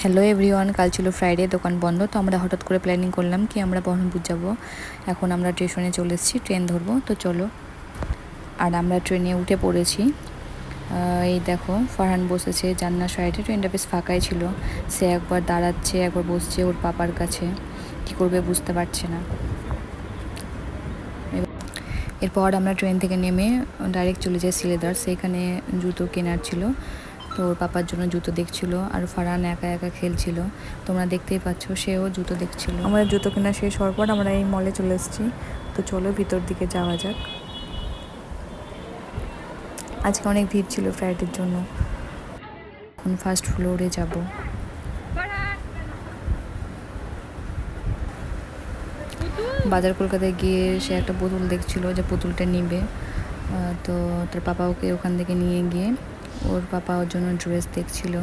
Hello everyone, কাল ছিল Friday, দোকান বন্ধ। তো আমরা হঠাৎ করে প্ল্যানিং করলাম কি আমরা বহরমপুর যাব। এখন আমরা স্টেশনে চলে এসেছি, ট্রেন ধরবো, তো চলো। আর আমরা ট্রেনে উঠে পড়েছি। এই দেখো ফারহান বসেছে জান্নার সাইডে, ট্রেনটা বেশ ফাঁকাই ছিল। সে একবার দাঁড়াচ্ছে, একবার বসছে ওর পাপার কাছে, কী করবে বুঝতে পারছে না। এরপর আমরা ট্রেন থেকে নেমে ডাইরেক্ট চলে যাই সিলেদার, সেইখানে জুতো কেনার ছিল। তো ওর পাপার জন্য জুতো দেখছিল, আর ফারহান একা একা খেলছিল, তোমরা দেখতেই পাচ্ছ, সেও জুতো দেখছিল। আমাদের জুতো কেনা শেষ হওয়ার পর আমরা এই মলে চলে এসেছি। তো চলো ভিতর দিকে যাওয়া যাক। আজকে অনেক ভিড় ছিল ফ্লাইটের জন্য। এখন ফার্স্ট ফ্লোরে যাব। বাজার কলকাতায় গিয়ে সে একটা পুতুল দেখছিল, যে পুতুলটা নিবে। তো তার পাপা ওকে ওখান থেকে নিয়ে গিয়ে ওর পাপা ওর জন্য ড্রেস দেখছিল,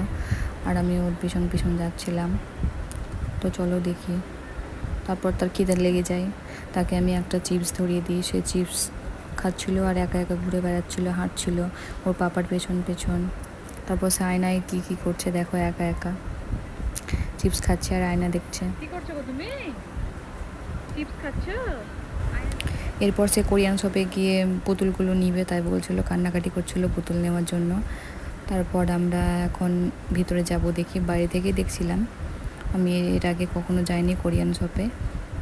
আর আমি ওর পিছন পিছন যাচ্ছিলাম। তো চলো দেখি। তারপর তার খিদে লেগে যায়, তাকে আমি একটা চিপস ধরিয়ে দিই। সে চিপস খাচ্ছিল আর একা একা ঘুরে বেড়াচ্ছিল, হাঁটছিল ওর পাপার পেছন পেছন। তারপর সে আয়নায় কী করছে দেখো, একা একা চিপস খাচ্ছে আর আয়না দেখছে। কি করছো তুমি? চিপস খাচ্ছো? এরপর সে কোরিয়ান শপে গিয়ে পুতুলগুলো নিবে, তাই বলছিল, কান্নাকাটি করছিল পুতুল নেওয়ার জন্য। তারপর আমরা এখন ভিতরে যাব। দেখি, বাইরে থেকেই দেখছিলাম, আমি এর আগে কখনো যাইনি কোরিয়ান শপে।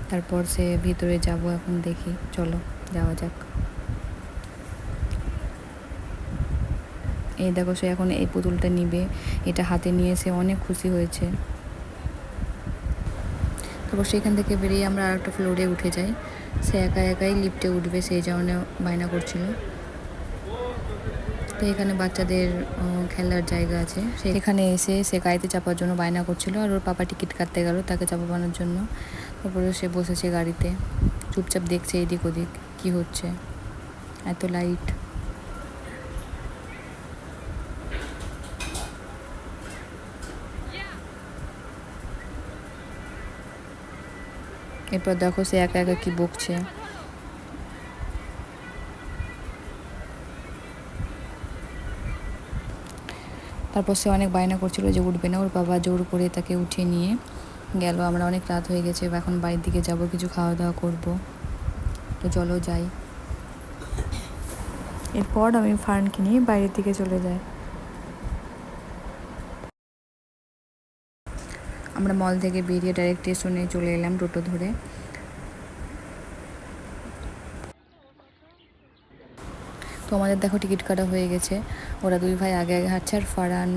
তারপর সে ভিতরে যাব, এখন দেখি, চলো যাওয়া যাক। এই দেখো, সে এখন এই পুতুলটা নিবে, এটা হাতে নিয়ে সে অনেক খুশি হয়েছে। তারপর সেখান থেকে বেরিয়ে আমরা আরেকটা ফ্লোরে উঠে যাই। সে একা একাই লিফটে উঠবে, সেই জন্য বায়না করছিল। তো এখানে বাচ্চাদের খেলার জায়গা আছে, সেখানে এসে সে গাড়িতে চাপার জন্য বায়না করছিল, আর ওর পাপা টিকিট কাটতে গেল তাকে চাপানোর জন্য। তারপরে সে বসেছে গাড়িতে, চুপচাপ দেখছে এদিক ওদিক কী হচ্ছে, এত লাইট। এরপর দেখো সে একা একা কি বকছে। তারপর সে অনেক বায়না করছিল যে উঠবে না, ওর বাবা জোর করে তাকে উঠিয়ে নিয়ে গেল। আমরা অনেক রাত হয়ে গেছে, এখন বাড়ির দিকে যাব, কিছু খাওয়া দাওয়া করব। তো চলো যাই। এরপর আমি ফার্নকে নিয়ে বাইরের দিকে চলে যাই। আমরা মল থেকে বেরিয়ে ডাইরেক্ট স্টেশনে চলে এলাম টোটো ধরে। তো আমাদের দেখো টিকিট কাটা হয়ে গেছে, ওরা দুই ভাই আগে আগে হাঁটছে আর ফারহান